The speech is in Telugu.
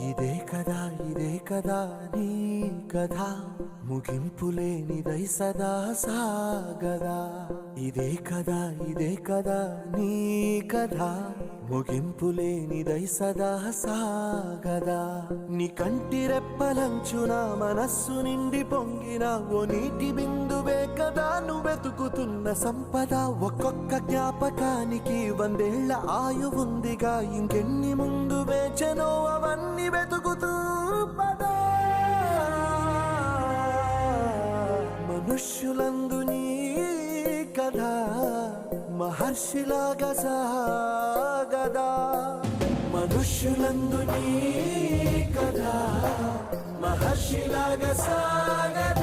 ఇదే కదా నీ కథ ముగింపులేనిదై సదా సాగదా. ఇదే కదా నీ కథ ముగింపులేనిదై సదా సాగదా. నీ కంటి రెప్పలంచున మనస్సు నిండి పొంగిన ఓ నీటి బిందువే కదా నువ్వెతుకుతున్న సంపద. ఒక్కొక్క జ్ఞాపకానికి 100 ఏళ్ల ఆయువుందిగా, ఇంకెన్ని ముందు వేచనో అవన్నీ వెతుకుతూ పదా. మనుష్యులందు నీ కథ మహర్షిలాగా సాగదా. మనుష్యులందు నీ కథ మహర్షిలాగా సాగదా.